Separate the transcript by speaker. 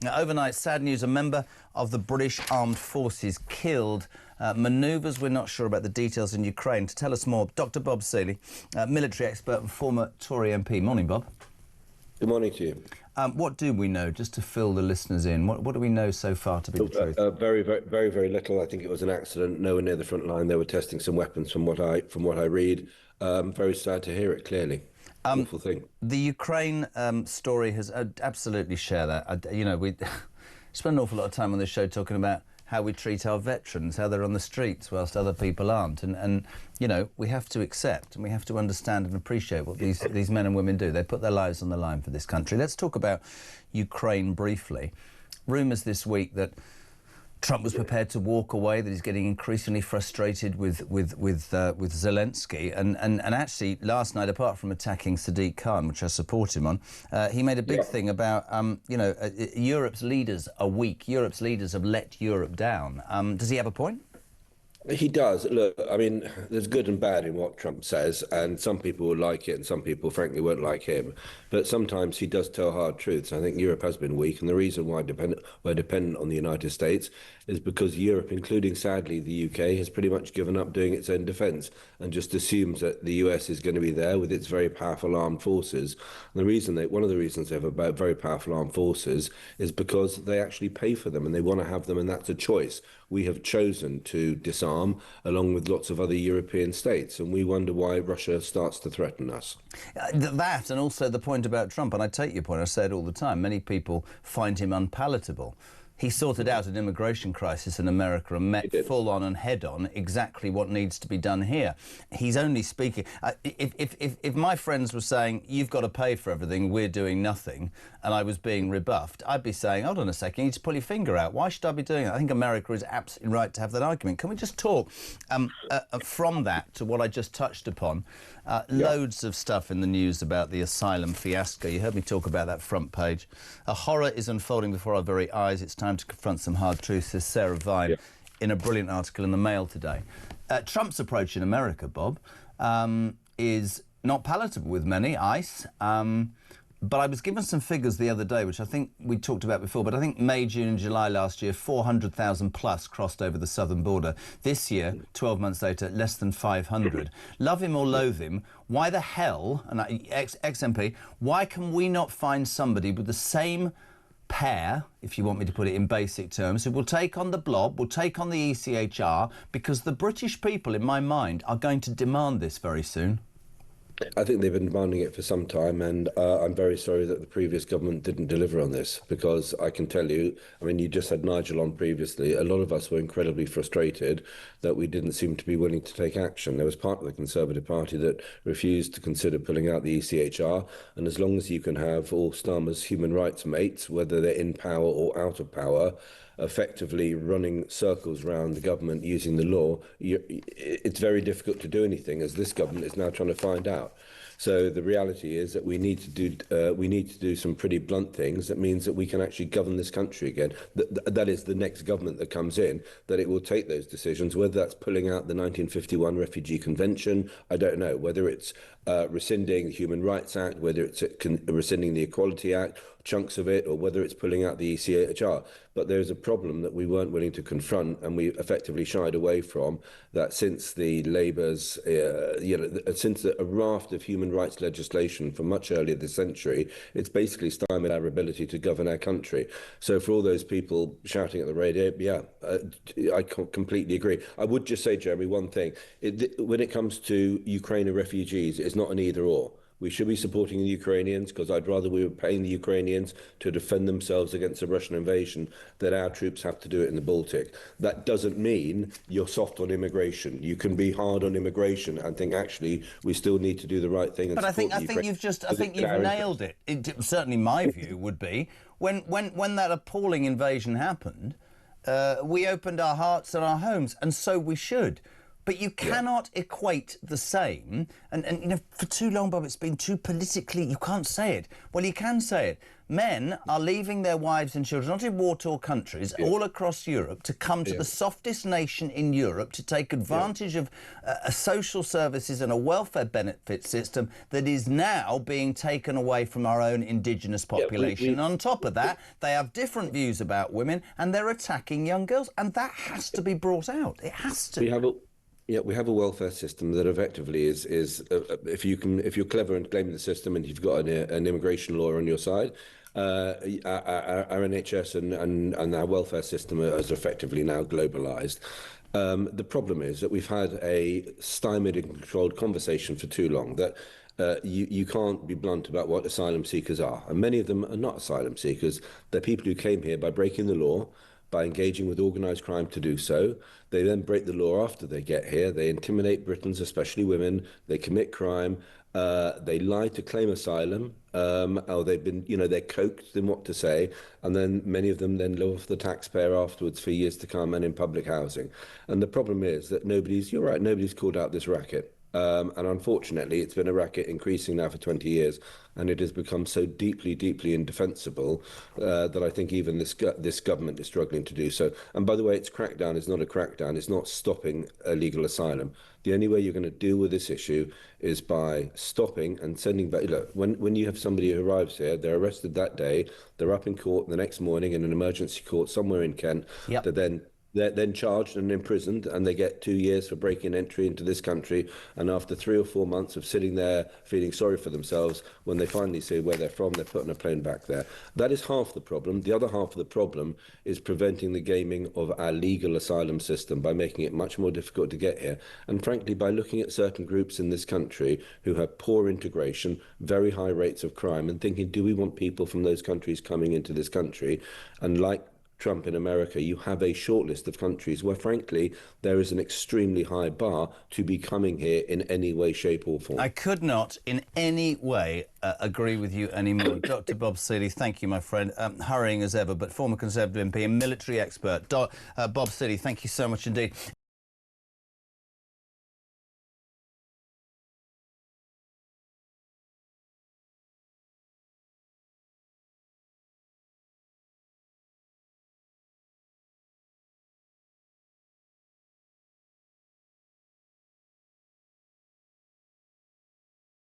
Speaker 1: Overnight, sad news. A member of the British Armed Forces killed. Manoeuvres, we're not sure about the details in Ukraine. To tell us more, Dr Bob Seeley, military expert and former Tory MP. Morning, Bob.
Speaker 2: Good morning to you.
Speaker 1: What do we know, just to fill the listeners in? What do we know so far to be the truth?
Speaker 2: Very little. I think it was an accident. Nowhere near the front line. They were testing some weapons, from what I read. Very sad to hear it. Clearly, awful thing.
Speaker 1: The Ukraine story has absolutely share that. We spend an awful lot of time on this show talking about how we treat our veterans, how they're on the streets whilst other people aren't, and we have to accept and we have to understand and appreciate what these men and women do. They put their lives on the line for this country. Let's talk about Ukraine briefly. Rumours this week that Trump was prepared to walk away, that he's getting increasingly frustrated with Zelensky, and actually last night, apart from attacking Sadiq Khan, which I support him on, he made a big thing about Europe's leaders are weak. Europe's leaders have let Europe down. Does he have a point?
Speaker 2: He does. Look, I mean, there's good and bad in what Trump says, and some people will like it and some people, frankly, won't like him. But sometimes he does tell hard truths. I think Europe has been weak, and the reason why we're dependent on the United States is because Europe, including, sadly, the UK, has pretty much given up doing its own defence and just assumes that the US is going to be there with its very powerful armed forces. And one of the reasons they have about very powerful armed forces is because they actually pay for them and they want to have them, and that's a choice. We have chosen to disarm along with lots of other European states, and we wonder why Russia starts to threaten us.
Speaker 1: That, and also the point about Trump, and I take your point, I say it all the time, many people find him unpalatable. He sorted out an immigration crisis in America and met full on and head on exactly what needs to be done here. He's only speaking. If my friends were saying, you've got to pay for everything, we're doing nothing, and I was being rebuffed, I'd be saying, hold on a second, you need to pull your finger out. Why should I be doing it? I think America is absolutely right to have that argument. Can we just talk from that to what I just touched upon? Loads of stuff in the news about the asylum fiasco. You heard me talk about that front page. A horror is unfolding before our very eyes. It's time to confront some hard truths, says Sarah Vine in a brilliant article in the Mail today. Trump's approach in America, Bob, is not palatable with many, ICE. But I was given some figures the other day, which I think we talked about before, but I think May, June and July last year, 400,000 plus crossed over the southern border. This year, 12 months later, less than 500. Love him or loathe him, why the hell, and ex-MP, why can we not find somebody with the same pair, if you want me to put it in basic terms, who will take on the blob, will take on the ECHR, because the British people, in my mind, are going to demand this very soon?
Speaker 2: I think they've been demanding it for some time, and I'm very sorry that the previous government didn't deliver on this, because I can tell you, I mean, you just had Nigel on previously, a lot of us were incredibly frustrated that we didn't seem to be willing to take action. There was part of the Conservative Party that refused to consider pulling out the ECHR, and as long as you can have all Starmer's human rights mates, whether they're in power or out of power, effectively running circles around the government using the law, it's very difficult to do anything, as this government is now trying to find out. So the reality is that we need to do some pretty blunt things. That means that we can actually govern this country again. That is the next government that comes in, that it will take those decisions, whether that's pulling out the 1951 Refugee Convention, I don't know, whether it's rescinding the Human Rights Act, whether it's rescinding the Equality Act, chunks of it, or whether it's pulling out the ECHR. But there's a problem that we weren't willing to confront, and we effectively shied away from, that since the Labour's, since a raft of human rights legislation from much earlier this century, it's basically stymied our ability to govern our country. So for all those people shouting at the radio, I completely agree. I would just say, Jeremy, one thing. When it comes to Ukraine and refugees, it's not an either or. We should be supporting the Ukrainians, because I'd rather we were paying the Ukrainians to defend themselves against a Russian invasion than our troops have to do it in the Baltic. That doesn't mean you're soft on immigration. You can be hard on immigration and think, actually, we still need to do the right thing. And
Speaker 1: but I think you've nailed it. Certainly my view would be, when that appalling invasion happened, we opened our hearts and our homes, and so we should. But you cannot equate the same, and for too long, Bob, it's been too politically, you can't say it. Well, you can say it. Men are leaving their wives and children, not in war-torn countries, all across Europe, to come to the softest nation in Europe to take advantage of a social services and a welfare benefit system that is now being taken away from our own indigenous population. And on top of that, they have different views about women and they're attacking young girls. And that has to be brought out. It has to.
Speaker 2: We have a welfare system that effectively is if you're clever and claiming the system and you've got an immigration law on your side, our NHS and our welfare system is effectively now globalised. The problem is that we've had a stymied and controlled conversation for too long that you can't be blunt about what asylum seekers are. And many of them are not asylum seekers. They're people who came here by breaking the law, by engaging with organised crime to do so. They then break the law after they get here. They intimidate Britons, especially women. They commit crime. They lie to claim asylum, or they've been, they're coaxed in what to say, and then many of them then live off the taxpayer afterwards for years to come and in public housing. And the problem is that nobody's called out this racket. And unfortunately, it's been a racket increasing now for 20 years, and it has become so deeply, deeply indefensible that I think even this government is struggling to do so. And by the way, its crackdown is not a crackdown. It's not stopping illegal asylum. The only way you're going to deal with this issue is by stopping and sending back. Look, when you have somebody who arrives here, they're arrested that day, they're up in court the next morning in an emergency court somewhere in Kent, they're then charged and imprisoned, and they get 2 years for breaking entry into this country. And after 3 or 4 months of sitting there feeling sorry for themselves, when they finally see where they're from, they're put on a plane back there. That is half the problem. The other half of the problem is preventing the gaming of our legal asylum system by making it much more difficult to get here. And frankly, by looking at certain groups in this country who have poor integration, very high rates of crime, and thinking, do we want people from those countries coming into this country? And like Trump in America, you have a short list of countries where, frankly, there is an extremely high bar to be coming here in any way, shape or form.
Speaker 1: I could not in any way agree with you anymore. Dr. Bob Seeley, thank you, my friend. Hurrying as ever, but former Conservative MP and military expert. Bob Seeley, thank you so much indeed.